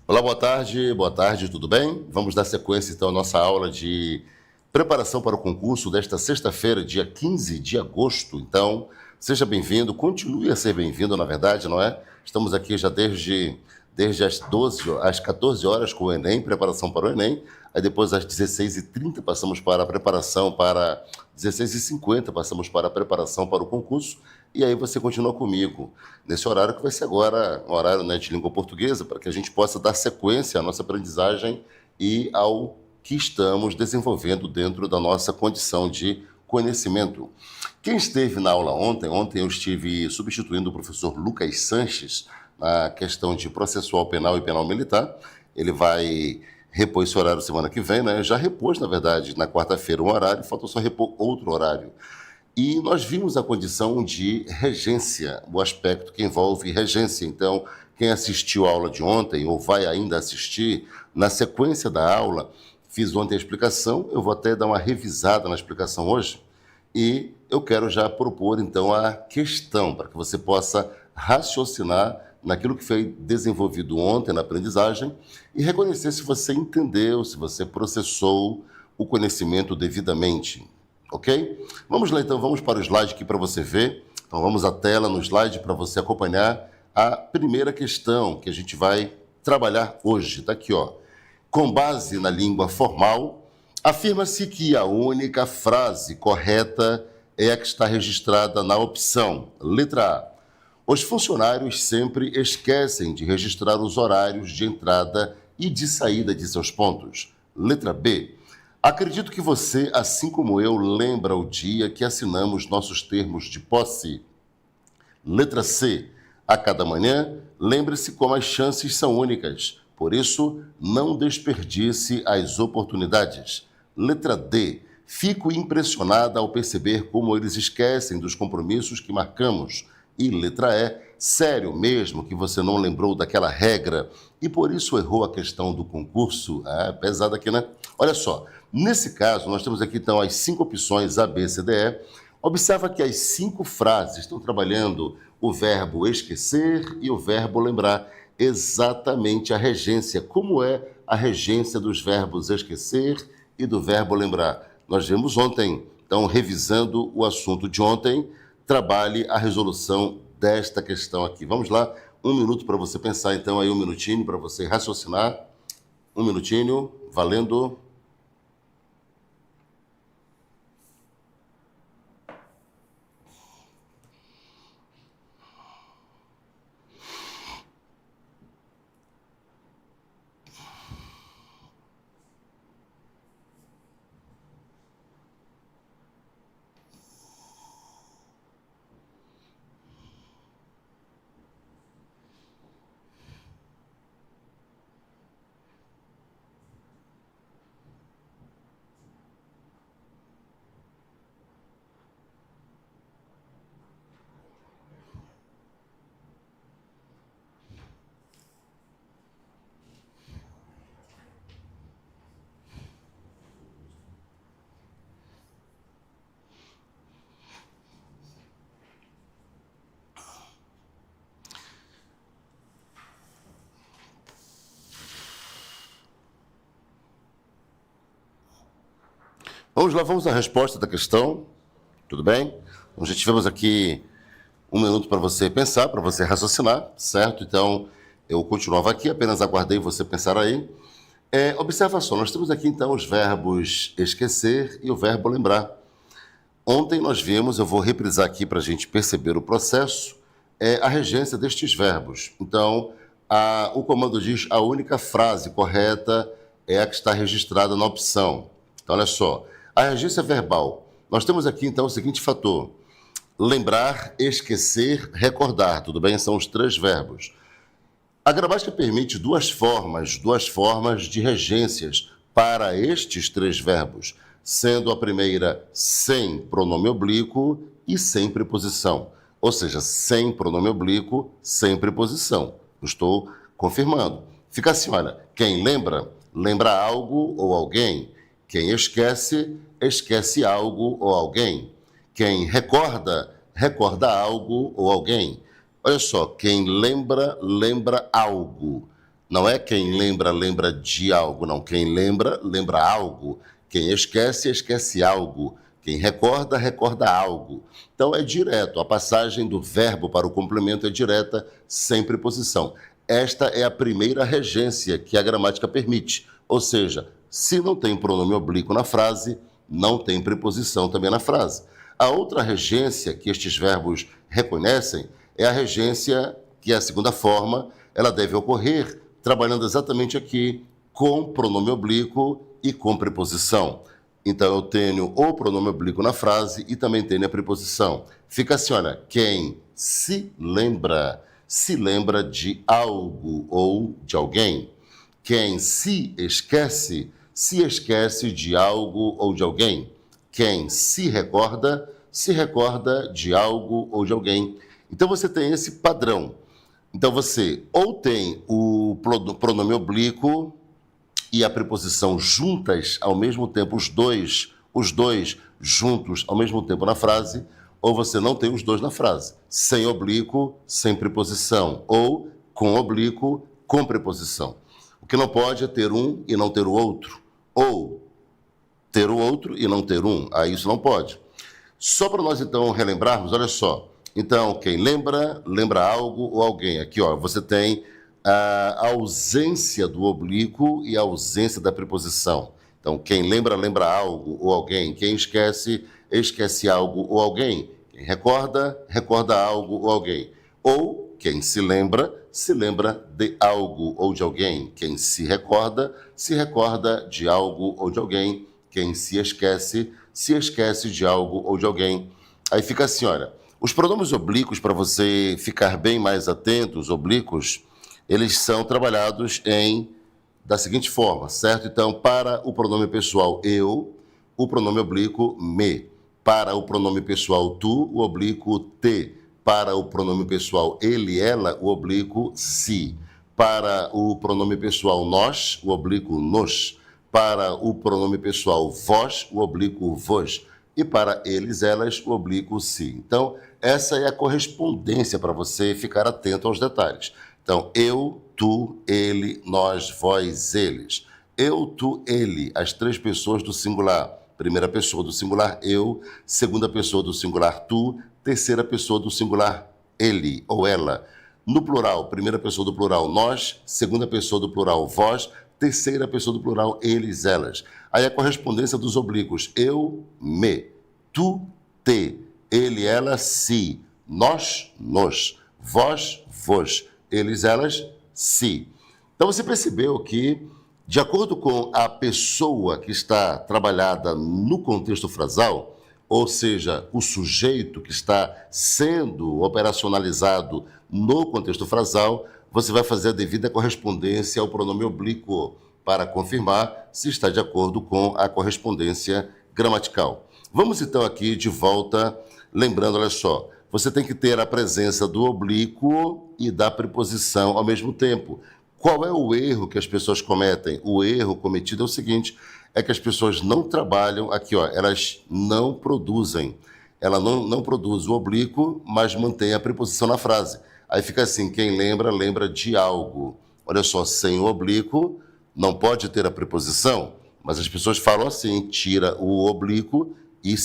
Olá, boa tarde, tudo bem? Vamos dar sequência então à nossa aula de preparação para o concurso desta sexta-feira, dia 15 de agosto. Então, seja bem-vindo, continue a ser bem-vindo, na verdade, não é? Estamos aqui já desde às 14 horas com o Enem, preparação para o Enem. Aí depois às 16h30 passamos para a preparação para 16h50 passamos para a preparação para o concurso. E aí você continua comigo nesse horário que vai ser agora um horário, né, de língua portuguesa, para que a gente possa dar sequência à nossa aprendizagem e ao que estamos desenvolvendo dentro da nossa condição de conhecimento. Quem esteve na aula ontem eu estive substituindo o professor Lucas Sanches na questão de processual penal e penal militar. Ele vai repor esse horário semana que vem, né? Já repôs, na verdade, na quarta-feira um horário, falta só repor outro horário. E nós vimos a condição de regência, o aspecto que envolve regência. Então, quem assistiu a aula de ontem ou vai ainda assistir, na sequência da aula, fiz ontem a explicação, eu vou até dar uma revisada na explicação hoje, e eu quero já propor, então, a questão, para que você possa raciocinar naquilo que foi desenvolvido ontem na aprendizagem e reconhecer se você entendeu, se você processou o conhecimento devidamente. Ok? Vamos lá, então, vamos para o slide aqui para você ver. Então, vamos à tela no slide para você acompanhar a primeira questão que a gente vai trabalhar hoje. Está aqui, ó. Com base na língua formal, afirma-se que a única frase correta é a que está registrada na opção. Letra A. Os funcionários sempre esquecem de registrar os horários de entrada e de saída de seus pontos. Letra B. Acredito que você, assim como eu, lembra o dia que assinamos nossos termos de posse. Letra C. A cada manhã, lembre-se como as chances são únicas. Por isso, não desperdice as oportunidades. Letra D. Fico impressionada ao perceber como eles esquecem dos compromissos que marcamos. E letra E. Sério mesmo que você não lembrou daquela regra e por isso errou a questão do concurso? Pesado aqui, né? Olha só, nesse caso, nós temos aqui então as 5 opções A, B, C, D, E. Observa que as 5 frases estão trabalhando o verbo esquecer e o verbo lembrar. Exatamente a regência. Como é a regência dos verbos esquecer e do verbo lembrar? Nós vimos ontem, então, revisando o assunto de ontem, trabalhe a resolução desta questão aqui. Vamos lá, 1 minuto para você pensar, então, aí 1 minutinho para você raciocinar. 1 minutinho, valendo. Vamos lá, vamos à resposta da questão. Tudo bem? Então, já tivemos aqui 1 minuto para você pensar, para você raciocinar, certo? Então, eu continuava aqui, apenas aguardei você pensar aí. Observa só, nós temos aqui então os verbos esquecer e o verbo lembrar. Ontem nós vimos, eu vou reprisar aqui para a gente perceber o processo, a regência destes verbos. Então, o comando diz a única frase correta é a que está registrada na opção. Então, olha só, a regência verbal. Nós temos aqui então o seguinte fator: lembrar, esquecer, recordar. Tudo bem? São os 3 verbos. A gramática permite duas formas de regências para estes 3 verbos, sendo a primeira sem pronome oblíquo e sem preposição. Ou seja, sem pronome oblíquo, sem preposição. Estou confirmando. Fica assim, olha, quem lembra, lembra algo ou alguém. Quem esquece, esquece algo ou alguém. Quem recorda, recorda algo ou alguém. Olha só, quem lembra, lembra algo. Não é quem lembra, lembra de algo, não. Quem lembra, lembra algo. Quem esquece, esquece algo. Quem recorda, recorda algo. Então é direto. A passagem do verbo para o complemento é direta, sem preposição. Esta é a primeira regência que a gramática permite. Ou seja, se não tem pronome oblíquo na frase, não tem preposição também na frase. A outra regência que estes verbos reconhecem é a regência, que é a segunda forma, ela deve ocorrer trabalhando exatamente aqui com pronome oblíquo e com preposição. Então, eu tenho o pronome oblíquo na frase e também tenho a preposição. Fica assim, olha, quem se lembra de algo ou de alguém. Quem se esquece de algo ou de alguém. Quem se recorda de algo ou de alguém. Então, você tem esse padrão. Então, você ou tem o pronome oblíquo e a preposição juntas ao mesmo tempo, os dois juntos ao mesmo tempo na frase, ou você não tem os dois na frase. Sem oblíquo, sem preposição, ou com oblíquo, com preposição. O que não pode é ter um e não ter o outro, ou ter o outro e não ter um. Aí isso não pode. Só para nós, então, relembrarmos, olha só. Então, quem lembra, lembra algo ou alguém. Aqui, ó, você tem a ausência do oblíquo e a ausência da preposição. Então, quem lembra, lembra algo ou alguém. Quem esquece, esquece algo ou alguém. Quem recorda, recorda algo ou alguém. Ou quem se lembra de algo ou de alguém. Quem se recorda de algo ou de alguém. Quem se esquece de algo ou de alguém. Aí fica assim, olha, os pronomes oblíquos, para você ficar bem mais atento, os oblíquos, eles são trabalhados da seguinte forma, certo? Então, para o pronome pessoal eu, o pronome oblíquo me. Para o pronome pessoal tu, o oblíquo te. Para o pronome pessoal ele, ela, o oblíquo si. Para o pronome pessoal nós, o oblíquo nos. Para o pronome pessoal vós, o oblíquo vos. E para eles, elas, o oblíquo si. Então, essa é a correspondência para você ficar atento aos detalhes. Então, eu, tu, ele, nós, vós, eles. Eu, tu, ele, as três pessoas do singular. Primeira pessoa do singular, eu. Segunda pessoa do singular, tu. Terceira pessoa do singular, ele ou ela. No plural, primeira pessoa do plural, nós. Segunda pessoa do plural, vós. Terceira pessoa do plural, eles, elas. Aí a correspondência dos oblíquos, eu, me. Tu, te. Ele, ela, si. Nós, nos. Vós, vos. Eles, elas, si. Então você percebeu que, de acordo com a pessoa que está trabalhada no contexto frasal, ou seja, o sujeito que está sendo operacionalizado no contexto frasal, você vai fazer a devida correspondência ao pronome oblíquo para confirmar se está de acordo com a correspondência gramatical. Vamos então aqui de volta, lembrando, olha só, você tem que ter a presença do oblíquo e da preposição ao mesmo tempo. Qual é o erro que as pessoas cometem? O erro cometido é o seguinte, é que as pessoas não trabalham, aqui ó, elas não produzem. Ela não produz o oblíquo, mas mantém a preposição na frase. Aí fica assim, quem lembra, lembra de algo. Olha só, sem o oblíquo, não pode ter a preposição, mas as pessoas falam assim, tira o oblíquo e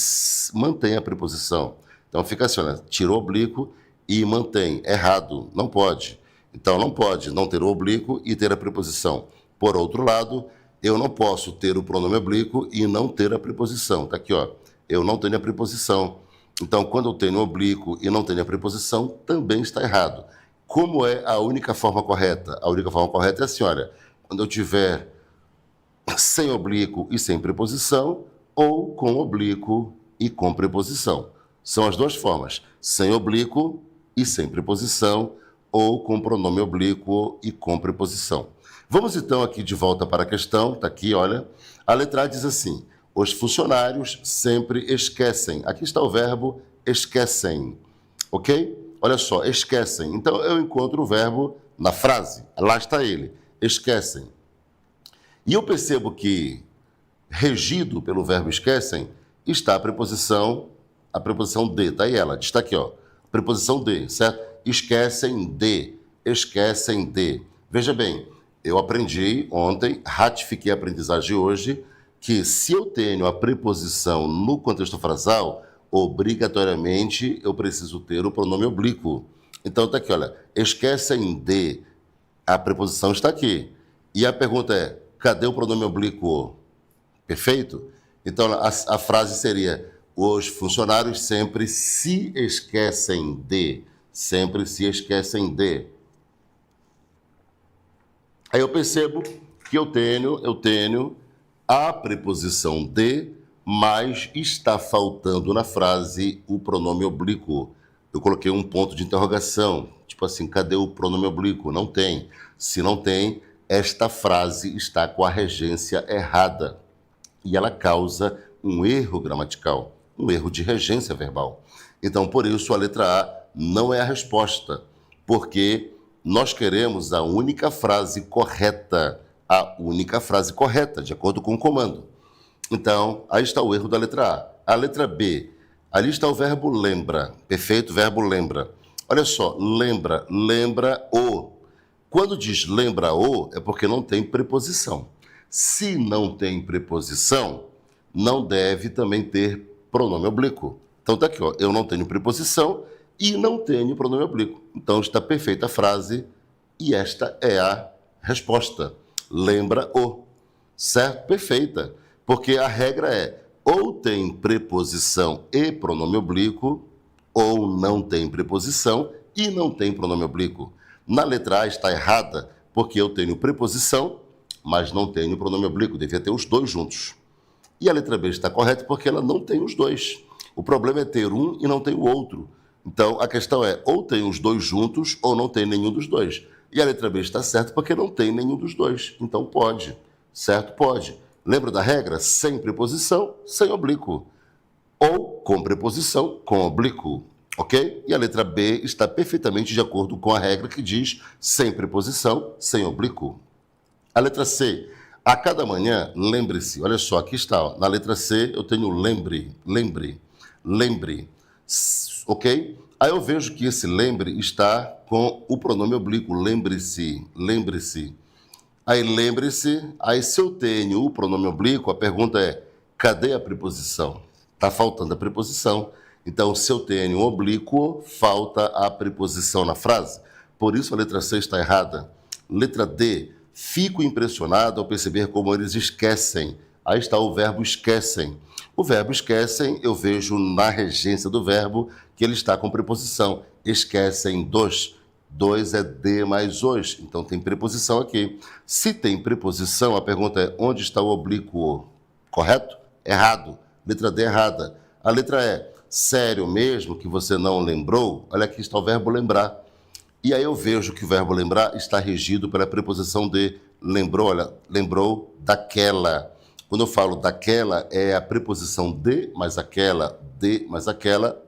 mantém a preposição. Então fica assim, olha, tira o oblíquo e mantém. Errado, não pode. Então não pode não ter o oblíquo e ter a preposição. Por outro lado, eu não posso ter o pronome oblíquo e não ter a preposição. Está aqui, ó, eu não tenho a preposição. Então, quando eu tenho oblíquo e não tenho a preposição, também está errado. Como é a única forma correta? A única forma correta é assim, olha, quando eu tiver sem oblíquo e sem preposição, ou com oblíquo e com preposição. São as duas formas, sem oblíquo e sem preposição, ou com pronome oblíquo e com preposição. Vamos então aqui de volta para a questão, está aqui, olha. A letra A diz assim, os funcionários sempre esquecem. Aqui está o verbo esquecem, ok? Olha só, esquecem. Então, eu encontro o verbo na frase. Lá está ele, esquecem. E eu percebo que, regido pelo verbo esquecem, está a preposição de, está aí ela, está aqui, ó. Preposição de, certo? Esquecem de. Veja bem, Eu aprendi ontem, ratifiquei a aprendizagem hoje, que se eu tenho a preposição no contexto frasal, obrigatoriamente eu preciso ter o pronome oblíquo. Então tá aqui, olha, esquecem de, a preposição está aqui. E a pergunta é, cadê o pronome oblíquo? Perfeito? Então a frase seria, os funcionários sempre se esquecem de, sempre se esquecem de. Aí eu percebo que eu tenho a preposição de, mas está faltando na frase o pronome oblíquo. Eu coloquei um ponto de interrogação, tipo assim, cadê o pronome oblíquo? Não tem. Se não tem, esta frase está com a regência errada. E ela causa um erro gramatical, um erro de regência verbal. Então, por isso, a letra A não é a resposta, porque nós queremos a única frase correta, de acordo com o comando. Então, aí está o erro da letra A. A letra B, ali está o verbo lembra, perfeito? Verbo lembra. Olha só, lembra, lembra-o. Quando diz lembra-o, é porque não tem preposição. Se não tem preposição, não deve também ter pronome oblíquo. Então tá aqui, ó, eu não tenho preposição e não tenho pronome oblíquo. Então está perfeita a frase e esta é a resposta. Lembra-o. Certo? Perfeita. Porque a regra é ou tem preposição e pronome oblíquo ou não tem preposição e não tem pronome oblíquo. Na letra A está errada porque eu tenho preposição, mas não tenho pronome oblíquo, devia ter os dois juntos. E a letra B está correta porque ela não tem os dois. O problema é ter um e não ter o outro. Então, a questão é, ou tem os dois juntos ou não tem nenhum dos dois. E a letra B está certa porque não tem nenhum dos dois. Então, pode. Certo? Pode. Lembra da regra? Sem preposição, sem oblíquo. Ou com preposição, com oblíquo. Ok? E a letra B está perfeitamente de acordo com a regra que diz sem preposição, sem oblíquo. A letra C, a cada manhã, lembre-se, olha só, aqui está, ó, na letra C eu tenho lembre, ok? Aí eu vejo que esse lembre está com o pronome oblíquo, lembre-se. Aí lembre-se, aí se eu tenho o pronome oblíquo, a pergunta é, cadê a preposição? Está faltando a preposição. Então, se eu tenho oblíquo, falta a preposição na frase. Por isso a letra C está errada. Letra D, fico impressionado ao perceber como eles esquecem. Aí está o verbo esquecem. O verbo esquecem, eu vejo na regência do verbo que ele está com preposição. Esquecem dos. Dois é de mais os. Então tem preposição aqui. Se tem preposição, a pergunta é onde está o oblíquo? Correto? Errado. Letra D errada. A letra E, sério mesmo que você não lembrou? Olha, aqui está o verbo lembrar. E aí eu vejo que o verbo lembrar está regido pela preposição de. Lembrou, olha, lembrou daquela. Quando eu falo daquela, é a preposição de mais aquela,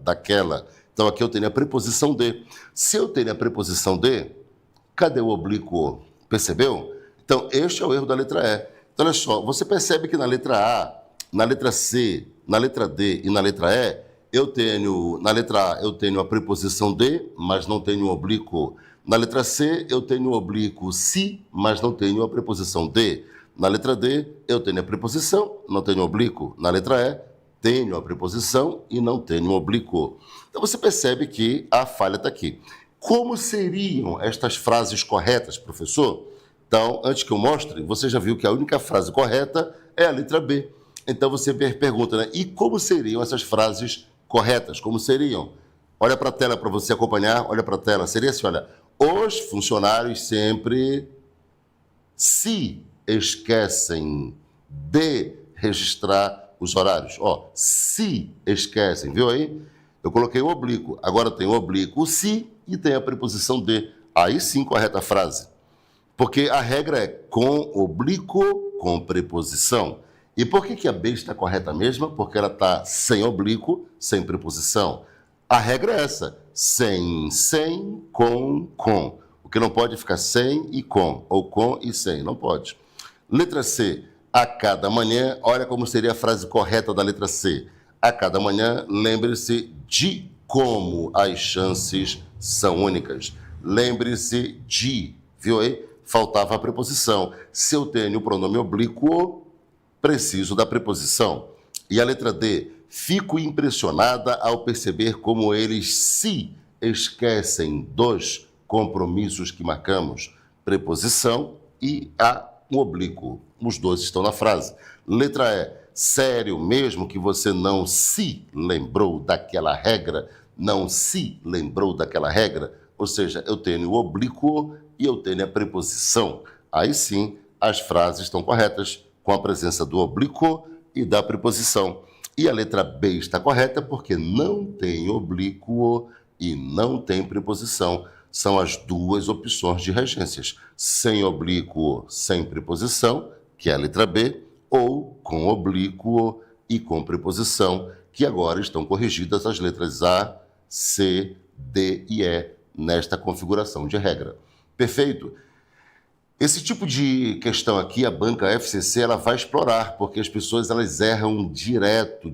daquela. Então aqui eu tenho a preposição de. Se eu tenho a preposição de, cadê o oblíquo? Percebeu? Então este é o erro da letra E. Então olha só, você percebe que na letra A, na letra C, na letra D e na letra E, na letra A eu tenho a preposição de, mas não tenho o oblíquo. Na letra C eu tenho o oblíquo se, mas não tenho a preposição de. Na letra D eu tenho a preposição, não tenho o oblíquo. Na letra E, tenho a preposição e não tenho o oblíquo. Então você percebe que a falha está aqui. Como seriam estas frases corretas, professor? Então, antes que eu mostre, você já viu que a única frase correta é a letra B. Então você pergunta, né? E como seriam essas frases corretas? Como seriam? Olha para a tela para você acompanhar, olha para a tela. Seria assim, olha, os funcionários sempre se esquecem de registrar os horários. Ó, se esquecem, viu aí? Eu coloquei o oblíquo, agora tem o oblíquo se e tem a preposição de. Aí sim correta a frase. Porque a regra é com oblíquo, com preposição. E por que a B está correta mesmo? Porque ela está sem oblíquo, sem preposição. A regra é essa, sem, com. O que não pode ficar sem e ou com e sem, não pode. Letra C, a cada manhã, olha como seria a frase correta da letra C. A cada manhã, lembre-se de como as chances são únicas. Lembre-se de, viu aí? faltava a preposição. Se eu tenho o pronome oblíquo, preciso da preposição. E a letra D, fico impressionada ao perceber como eles se esquecem dos compromissos que marcamos. Preposição e o oblíquo. Os dois estão na frase. Letra E, sério mesmo que você não se lembrou daquela regra? Não se lembrou daquela regra? Ou seja, eu tenho o oblíquo e eu tenho a preposição. Aí sim, as frases estão corretas com a presença do oblíquo e da preposição. E a letra B está correta porque não tem oblíquo e não tem preposição. São as duas opções de regências. Sem oblíquo, sem preposição, que é a letra B, ou com oblíquo e com preposição, que agora estão corrigidas as letras A, C, D e E nesta configuração de regra. Perfeito? Esse tipo de questão aqui, a banca FCC, ela vai explorar, porque as pessoas elas erram direto.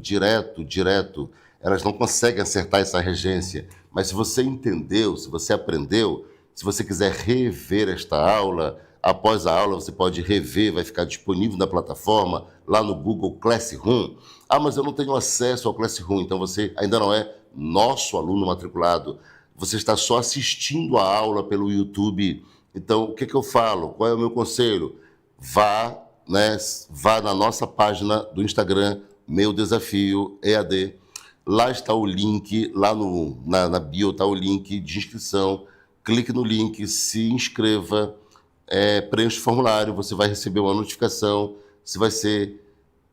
Elas não conseguem acertar essa regência. Mas se você entendeu, se você aprendeu, se você quiser rever esta aula, após a aula você pode rever, vai ficar disponível na plataforma, lá no Google Classroom. Ah, mas eu não tenho acesso ao Classroom, então você ainda não é nosso aluno matriculado. Você está só assistindo a aula pelo YouTube. Então, o que eu falo? Qual é o meu conselho? Vá na nossa página do Instagram, Meu Desafio EAD. Lá está o link, lá na bio está o link de inscrição. Clique no link, se inscreva, preencha o formulário, você vai receber uma notificação, se vai ser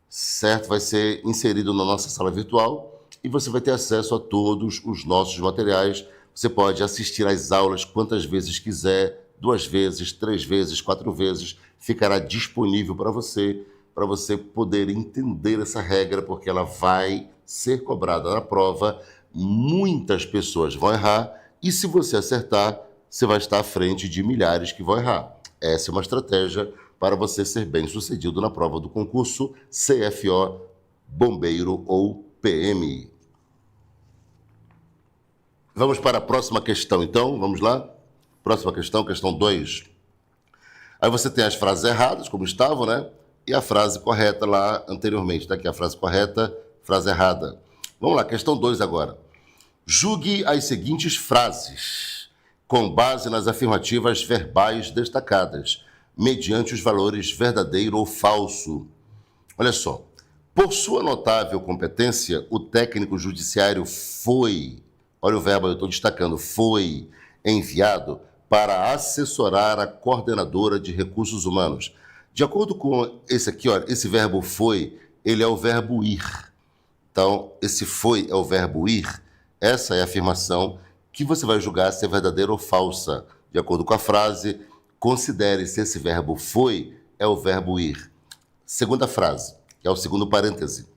certo, vai ser inserido na nossa sala virtual e você vai ter acesso a todos os nossos materiais. Você pode assistir às aulas quantas vezes quiser, 2 vezes, 3 vezes, 4 vezes, ficará disponível para você poder entender essa regra, porque ela vai ser cobrada na prova. Muitas pessoas vão errar e se você acertar, você vai estar à frente de milhares que vão errar. Essa é uma estratégia para você ser bem-sucedido na prova do concurso CFO, Bombeiro ou PM. Vamos para a próxima questão, então. Vamos lá? Próxima questão, questão 2. Aí você tem as frases erradas, como estavam, né? E a frase correta lá anteriormente. Está aqui a frase correta, frase errada. Vamos lá, questão 2 agora. Julgue as seguintes frases, com base nas afirmativas verbais destacadas, mediante os valores verdadeiro ou falso. Olha só. Por sua notável competência, o técnico judiciário foi, olha o verbo, eu estou destacando, foi enviado para assessorar a coordenadora de recursos humanos. De acordo com esse aqui, olha, esse verbo foi, ele é o verbo ir. Então, esse foi é o verbo ir. Essa é a afirmação que você vai julgar se é verdadeira ou falsa. De acordo com a frase, considere se esse verbo foi é o verbo ir. Segunda frase, que é o segundo parêntese.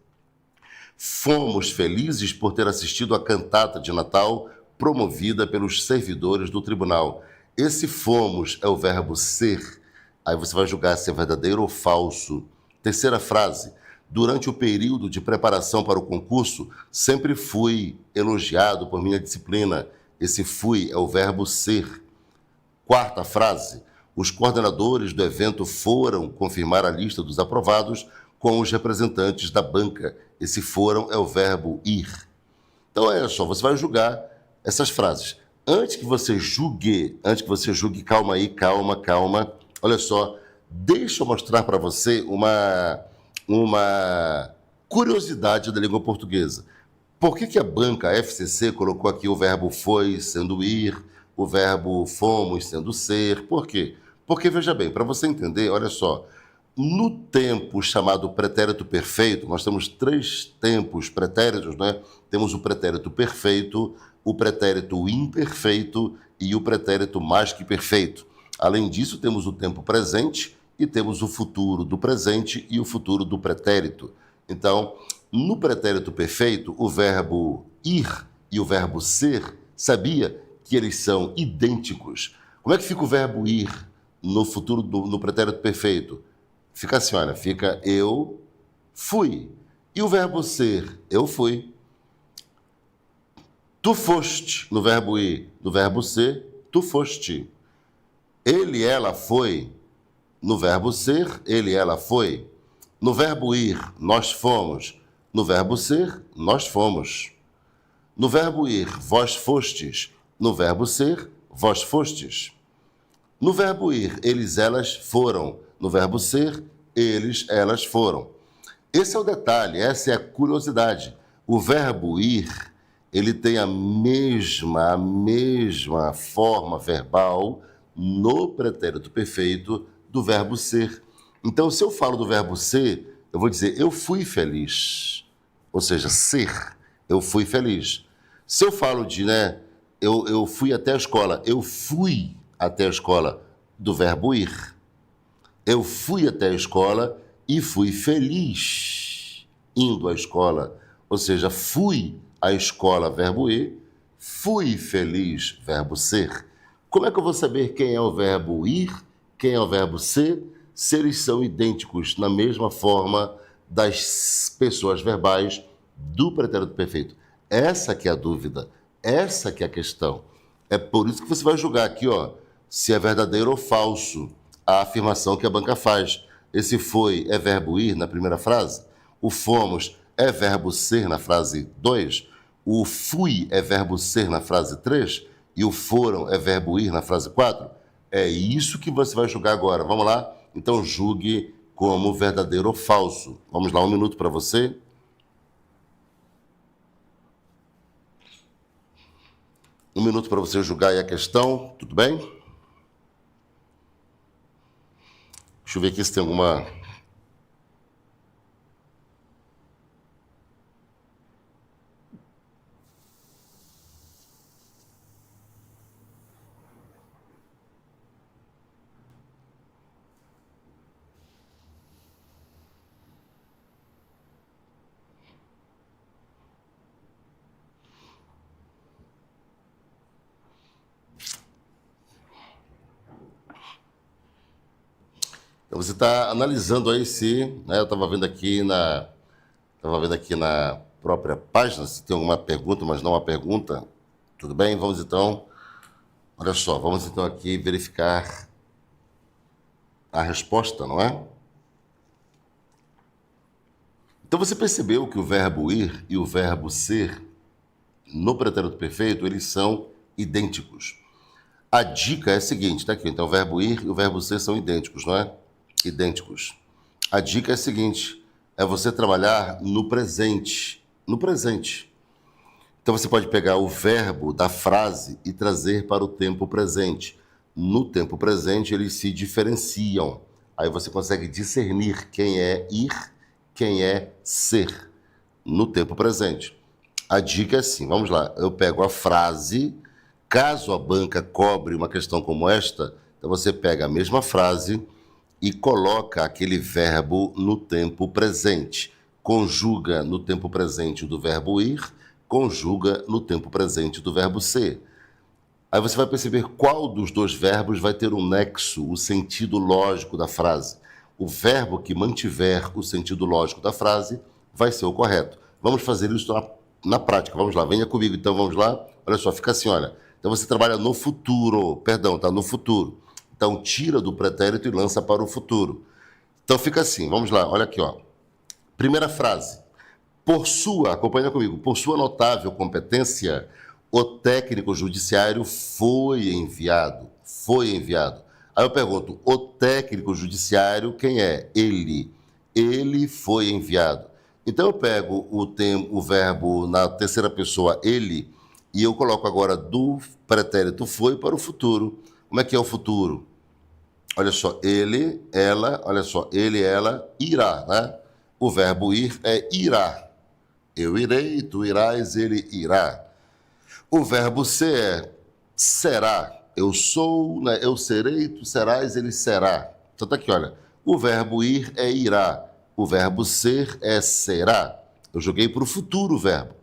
Fomos felizes por ter assistido à cantata de Natal promovida pelos servidores do tribunal. Esse fomos é o verbo ser. Aí você vai julgar se é verdadeiro ou falso. Terceira frase. Durante o período de preparação para o concurso, sempre fui elogiado por minha disciplina. Esse fui é o verbo ser. Quarta frase. Os coordenadores do evento foram confirmar a lista dos aprovados com os representantes da banca. Esse foram é o verbo ir. Então, olha só, você vai julgar essas frases. Antes que você julgue, calma aí, calma. Olha só, deixa eu mostrar para você uma curiosidade da língua portuguesa. Por que a banca FCC colocou aqui o verbo foi sendo ir, o verbo fomos sendo ser? Por quê? Porque, veja bem, para você entender, olha só, no tempo chamado pretérito perfeito, nós temos 3 tempos pretéritos, né? Temos o pretérito perfeito, o pretérito imperfeito e o pretérito mais que perfeito. Além disso, temos o tempo presente e temos o futuro do presente e o futuro do pretérito. Então, no pretérito perfeito, o verbo ir e o verbo ser, sabia que eles são idênticos. Como é que fica o verbo ir no pretérito perfeito? Fica assim, olha, fica eu fui. E o verbo ser, eu fui. Tu foste, no verbo ir. No verbo ser, tu foste. Ele, ela foi. No verbo ser, ele, ela foi. No verbo ir, nós fomos. No verbo ser, nós fomos. No verbo ir, vós fostes. No verbo ser, vós fostes. No verbo ir, eles, elas foram. No verbo ser, eles, elas foram. Esse é o detalhe, essa é a curiosidade. O verbo ir, ele tem a mesma forma verbal no pretérito perfeito do verbo ser. Então, se eu falo do verbo ser, eu vou dizer eu fui feliz. Ou seja, ser, eu fui feliz. Se eu falo de, eu fui até a escola, eu fui até a escola, do verbo ir. Eu fui até a escola e fui feliz indo à escola. Ou seja, fui à escola, verbo ir, fui feliz, verbo ser. Como é que eu vou saber quem é o verbo ir, quem é o verbo ser, se eles são idênticos na mesma forma das pessoas verbais do pretérito perfeito? Essa que é a dúvida, essa que é a questão. É por isso que você vai julgar aqui, se é verdadeiro ou falso a afirmação que a banca faz. Esse foi é verbo ir na primeira frase, o fomos é verbo ser na frase 2, o fui é verbo ser na frase 3 e o foram é verbo ir na frase 4. É isso que você vai julgar agora. Vamos lá? Então julgue como verdadeiro ou falso. Vamos lá, 1 minuto para você. Um minuto para você julgar aí a questão, tudo bem? Deixa eu ver aqui se tem alguma... Então você está analisando aí se, eu estava vendo aqui na própria página se tem alguma pergunta, mas não uma pergunta. Tudo bem? Vamos então, olha só, vamos então aqui verificar a resposta, não é? Então você percebeu que o verbo ir e o verbo ser no pretérito perfeito, eles são idênticos. A dica é a seguinte, está aqui, então o verbo ir e o verbo ser são idênticos, não é? Idênticos. A dica é a seguinte, é você trabalhar no presente. No presente. Então você pode pegar o verbo da frase e trazer para o tempo presente. No tempo presente, eles se diferenciam. Aí você consegue discernir quem é ir, quem é ser. No tempo presente. A dica é assim, vamos lá. Eu pego a frase, caso a banca cobre uma questão como esta, então você pega a mesma frase e coloca aquele verbo no tempo presente. Conjuga no tempo presente do verbo ir, conjuga no tempo presente do verbo ser. Aí você vai perceber qual dos dois verbos vai ter um nexo, o sentido lógico da frase. O verbo que mantiver o sentido lógico da frase vai ser o correto. Vamos fazer isso na prática. Vamos lá, venha comigo. Então vamos lá. Olha só, fica assim, olha. Então você trabalha no futuro, perdão, tá no futuro. Então, tira do pretérito e lança para o futuro. Então, fica assim, vamos lá, olha aqui, Primeira frase. Acompanha comigo, por sua notável competência, o técnico judiciário foi enviado. Foi enviado. Aí eu pergunto, o técnico judiciário, quem é? Ele. Ele foi enviado. Então, eu pego o verbo na terceira pessoa, ele, e eu coloco agora do pretérito foi para o futuro. Como é que é o futuro? Olha só, ele, ela, irá, né? O verbo ir é irá. Eu irei, tu irás, ele irá. O verbo ser é será. Eu sou, né? Eu serei, tu serás, ele será. Então tá aqui, olha. O verbo ir é irá. O verbo ser é será. Eu joguei para o futuro o verbo.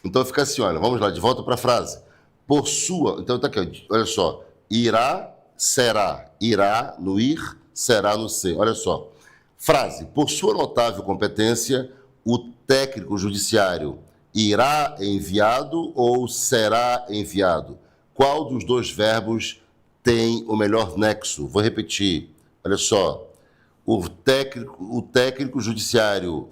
Então fica assim, olha, vamos lá, de volta para a frase. Por sua, então tá aqui, olha só. Irá, será. Irá no ir, será no ser. Olha só. Frase. Por sua notável competência, o técnico judiciário irá enviado ou será enviado? Qual dos dois verbos tem o melhor nexo. Vou repetir. Olha só. O técnico judiciário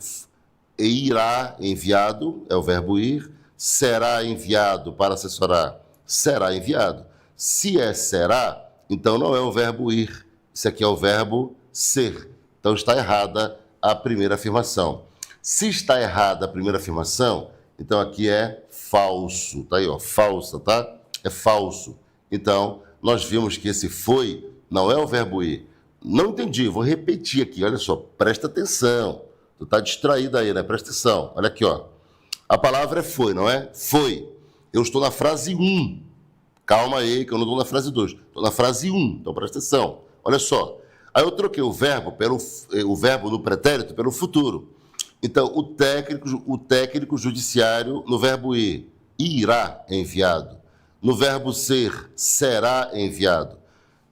irá, enviado, é o verbo ir. Será enviado para assessorar, será enviado. Se é será, então não é o verbo ir. Isso aqui é o verbo ser. Então está errada a primeira afirmação. Se está errada a primeira afirmação, então aqui é falso. Tá aí, ó, falsa, tá? É falso. Então, nós vimos que esse foi não é o verbo ir. Não entendi, vou repetir aqui, olha só, presta atenção. Tu tá distraído aí, né? Presta atenção. Olha aqui, ó. A palavra é foi, não é? Foi. Eu estou na frase 1. Calma aí, que eu não estou na frase 2. Estou na frase 1, então presta atenção. Olha só. Aí eu troquei o verbo no pretérito pelo futuro. Então, o técnico judiciário no verbo ir, irá enviado. No verbo ser, será enviado.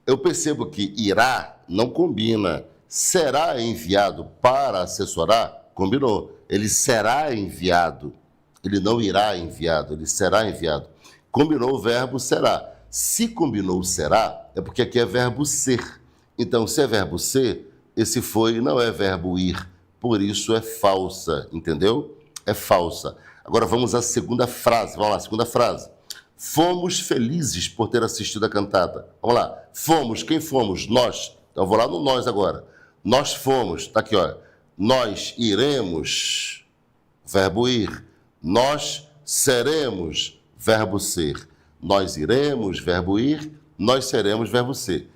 Eu percebo que irá não combina. Será enviado para assessorar? Combinou. Ele será enviado. Ele não irá enviado, ele será enviado. Combinou o verbo será. Se combinou o será, é porque aqui é verbo ser. Então, se é verbo ser, esse foi não é verbo ir. Por isso é falsa, entendeu? É falsa. Agora vamos à segunda frase. Vamos lá, segunda frase. Fomos felizes por ter assistido a cantata. Vamos lá. Fomos, quem fomos? Nós. Então, vou lá no nós agora. Nós fomos, tá aqui, ó. Nós iremos, verbo ir. Nós seremos, verbo ser. Nós iremos, verbo ir. Nós seremos, verbo ser.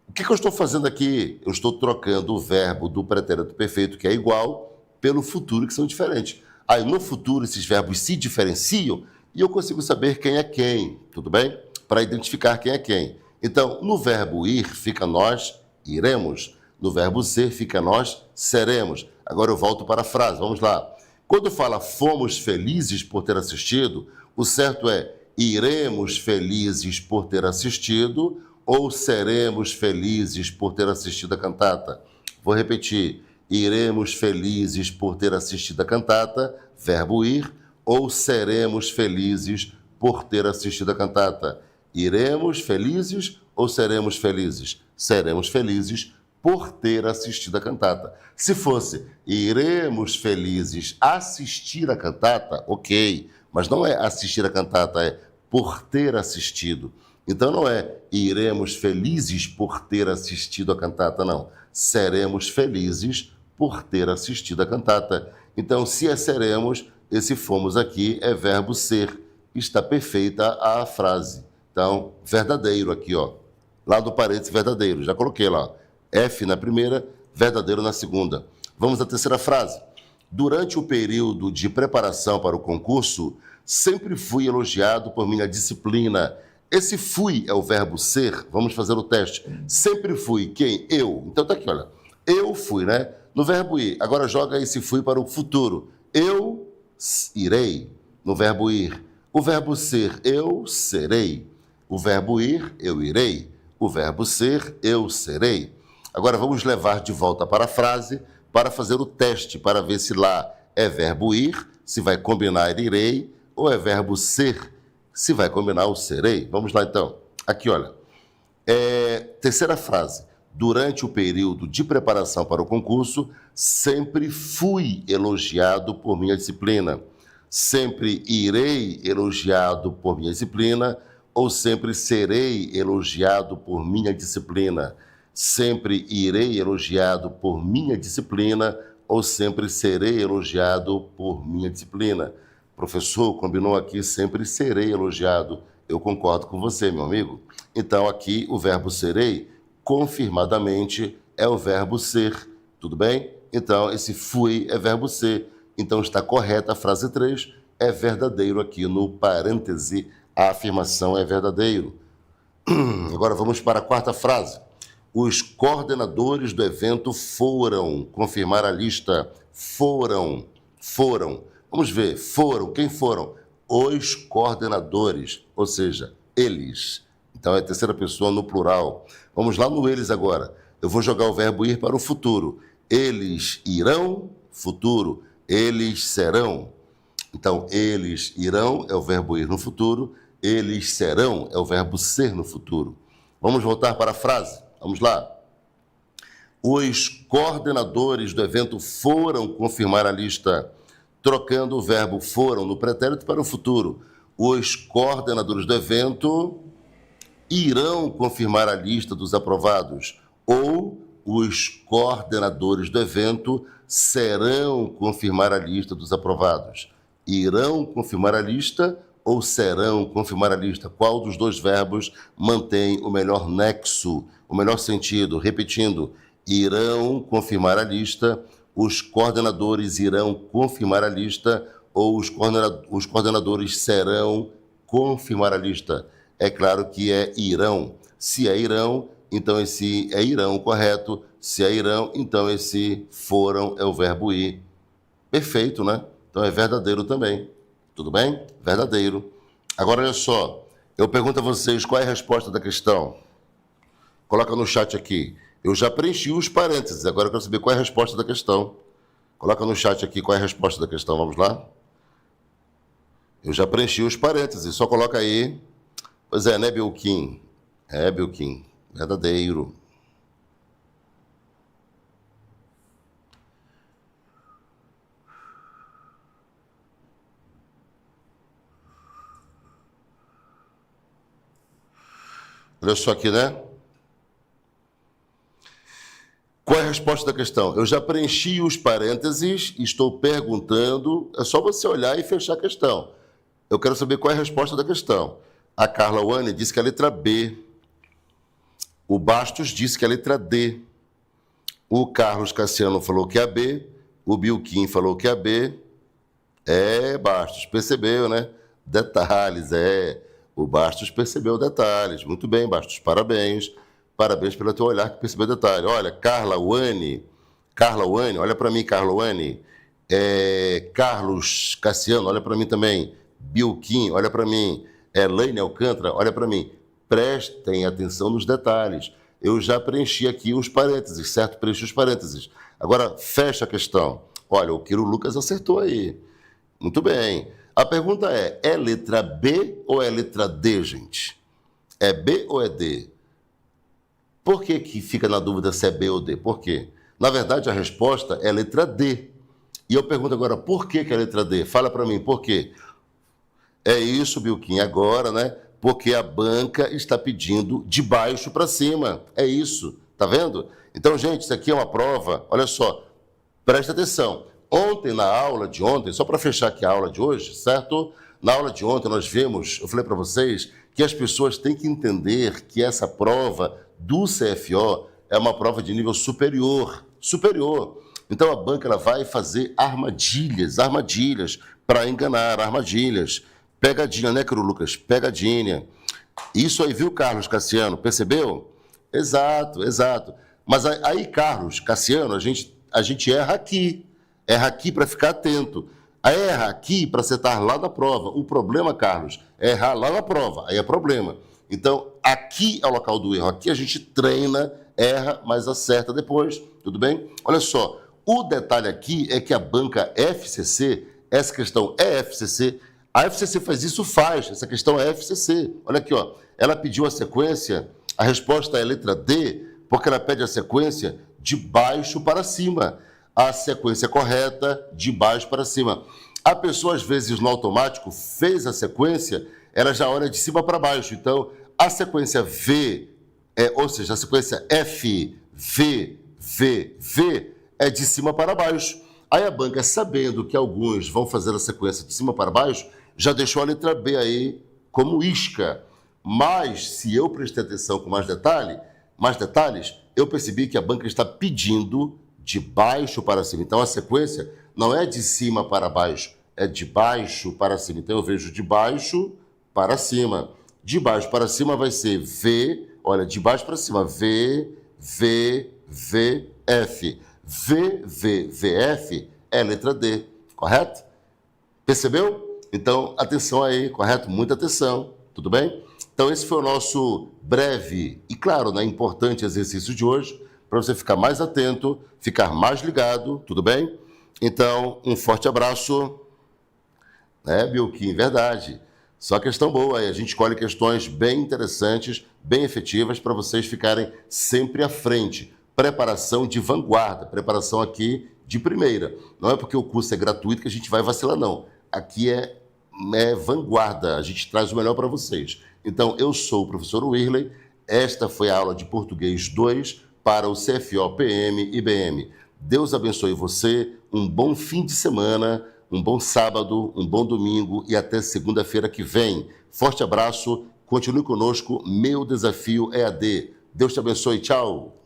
O que eu estou fazendo aqui? Eu estou trocando o verbo do pretérito perfeito, que é igual, pelo futuro, que são diferentes. Aí, no futuro, esses verbos se diferenciam e eu consigo saber quem é quem, tudo bem? Para identificar quem é quem. Então, no verbo ir, fica nós iremos. No verbo ser, fica nós seremos. Agora eu volto para a frase, vamos lá. Quando fala fomos felizes por ter assistido, o certo é iremos felizes por ter assistido ou seremos felizes por ter assistido a cantata. Vou repetir. Iremos felizes por ter assistido a cantata, verbo ir, ou seremos felizes por ter assistido a cantata. Iremos felizes ou seremos felizes? Seremos felizes por ter assistido a cantata. Se fosse iremos felizes assistir a cantata, ok, mas não é assistir a cantata, é por ter assistido. Então não é iremos felizes por ter assistido a cantata, não. Seremos felizes por ter assistido a cantata. Então, se é seremos, esse fomos aqui é verbo ser. Está perfeita a frase. Então, verdadeiro aqui, ó. Lá do parênteses, verdadeiro. Já coloquei lá. F na primeira, verdadeiro na segunda. Vamos à terceira frase. Durante o período de preparação para o concurso, sempre fui elogiado por minha disciplina. Esse fui é o verbo ser. Vamos fazer o teste. Sempre fui. Quem? Eu. Então tá aqui, olha. Eu fui, né? No verbo ir. Agora joga esse fui para o futuro. Eu irei. No verbo ir. O verbo ser. Eu serei. O verbo ir. Eu irei. O verbo ser. Eu serei. Agora vamos levar de volta para a frase para fazer o teste, para ver se lá é verbo ir, se vai combinar irei, ou é verbo ser, se vai combinar o serei. Vamos lá então. Aqui, olha. Terceira frase. Durante o período de preparação para o concurso, sempre fui elogiado por minha disciplina. Sempre irei elogiado por minha disciplina, ou sempre serei elogiado por minha disciplina. Sempre irei elogiado por minha disciplina ou sempre serei elogiado por minha disciplina. Professor, combinou aqui sempre serei elogiado. Eu concordo com você, meu amigo. Então, aqui o verbo serei, confirmadamente, é o verbo ser. Tudo bem? Então, esse fui é verbo ser. Então, está correta a frase 3, é verdadeiro aqui no parêntese. A afirmação é verdadeiro. Agora vamos para a quarta frase. Os coordenadores do evento foram confirmar a lista. Foram. Vamos ver, foram. Quem foram? Os coordenadores, ou seja, eles. Então é a terceira pessoa no plural. Vamos lá no eles agora. Eu vou jogar o verbo ir para o futuro. Eles irão, futuro. Eles serão. Então, eles irão é o verbo ir no futuro. Eles serão é o verbo ser no futuro. Vamos voltar para a frase? Vamos lá. Os coordenadores do evento foram confirmar a lista, trocando o verbo foram no pretérito para o futuro. Os coordenadores do evento irão confirmar a lista dos aprovados, ou os coordenadores do evento serão confirmar a lista dos aprovados. Irão confirmar a lista ou serão confirmar a lista? Qual dos dois verbos mantém o melhor nexo, o melhor sentido? Repetindo, irão confirmar a lista, os coordenadores irão confirmar a lista ou os coordenadores serão confirmar a lista? É claro que é irão. Se é irão, então esse é irão, correto? Se é irão, então esse foram é o verbo ir. Perfeito, né? Então é verdadeiro também. Tudo bem? Verdadeiro. Agora, olha só. Eu pergunto a vocês qual é a resposta da questão. Coloca no chat aqui. Eu já preenchi os parênteses. Agora eu quero saber qual é a resposta da questão. Coloca no chat aqui qual é a resposta da questão. Vamos lá? Eu já preenchi os parênteses. Só coloca aí. Pois é, né, Belkin? É, Belkin. Verdadeiro. Olha só aqui, né? Qual é a resposta da questão? Eu já preenchi os parênteses, estou perguntando, é só você olhar e fechar a questão. Eu quero saber qual é a resposta da questão. A Carla Wane disse que é a letra B. O Bastos disse que é a letra D. O Carlos Cassiano falou que é a B. O Bilquim falou que é a B. É, Bastos, percebeu, né? Detalhes, é. O Bastos percebeu detalhes. Muito bem, Bastos, parabéns. Parabéns pelo teu olhar que percebeu detalhe. Olha, Carla Wane, olha para mim, Carla Wane. Carlos Cassiano, olha para mim também. Bilquim, olha para mim. Elaine Alcântara, olha para mim. Prestem atenção nos detalhes. Eu já preenchi aqui os parênteses, certo? Preenchi os parênteses. Agora, fecha a questão. Olha, o Quiro Lucas acertou aí. Muito bem. A pergunta é letra B ou é letra D, gente? É B ou é D? Por que fica na dúvida se é B ou D? Por quê? Na verdade, a resposta é letra D. E eu pergunto agora, por que é letra D? Fala para mim, por quê? É isso, Bilquim, agora, né? Porque a banca está pedindo de baixo para cima. É isso, tá vendo? Então, gente, isso aqui é uma prova, olha só, presta atenção. Ontem, na aula de ontem, só para fechar aqui a aula de hoje, certo? Na aula de ontem nós vimos, eu falei para vocês, que as pessoas têm que entender que essa prova do CFO é uma prova de nível superior. Então a banca ela vai fazer armadilhas para enganar, armadilhas. Pegadinha, né, Ciro Lucas? Pegadinha. Isso aí, viu, Carlos Cassiano? Percebeu? Exato. Mas aí, Carlos Cassiano, a gente erra aqui. Erra aqui para ficar atento. Aí erra aqui para acertar lá na prova. O problema, Carlos, é errar lá na prova. Aí é problema. Então, aqui é o local do erro. Aqui a gente treina, erra, mas acerta depois. Tudo bem? Olha só. O detalhe aqui é que a banca FCC, essa questão é FCC, a FCC faz isso, essa questão é FCC. Olha aqui, ó. Ela pediu a sequência, a resposta é letra D, porque ela pede a sequência de baixo para cima. A sequência correta, de baixo para cima. A pessoa, às vezes, no automático, fez a sequência, ela já olha de cima para baixo. Então, a sequência V, ou seja, a sequência F, V, é de cima para baixo. Aí a banca, sabendo que alguns vão fazer a sequência de cima para baixo, já deixou a letra B aí como isca. Mas, se eu prestei atenção com mais detalhes, eu percebi que a banca está pedindo de baixo para cima. Então, a sequência não é de cima para baixo, é de baixo para cima. Então, eu vejo de baixo para cima. De baixo para cima vai ser V, olha, de baixo para cima, V, F. F é a letra D, correto? Percebeu? Então, atenção aí, correto? Muita atenção, tudo bem? Então, esse foi o nosso breve e, claro, né, importante exercício de hoje, para você ficar mais atento, ficar mais ligado, tudo bem? Então, um forte abraço, né, Bilquim? Verdade. Só questão boa, aí a gente escolhe questões bem interessantes, bem efetivas, para vocês ficarem sempre à frente. Preparação de vanguarda, preparação aqui de primeira. Não é porque o curso é gratuito que a gente vai vacilar, não. Aqui é vanguarda, a gente traz o melhor para vocês. Então, eu sou o professor Wirley, esta foi a aula de Português 2 para o CFO-PM IBM. Deus abençoe você, um bom fim de semana, um bom sábado, um bom domingo e até segunda-feira que vem. Forte abraço, continue conosco, meu desafio é AD. Deus te abençoe, tchau!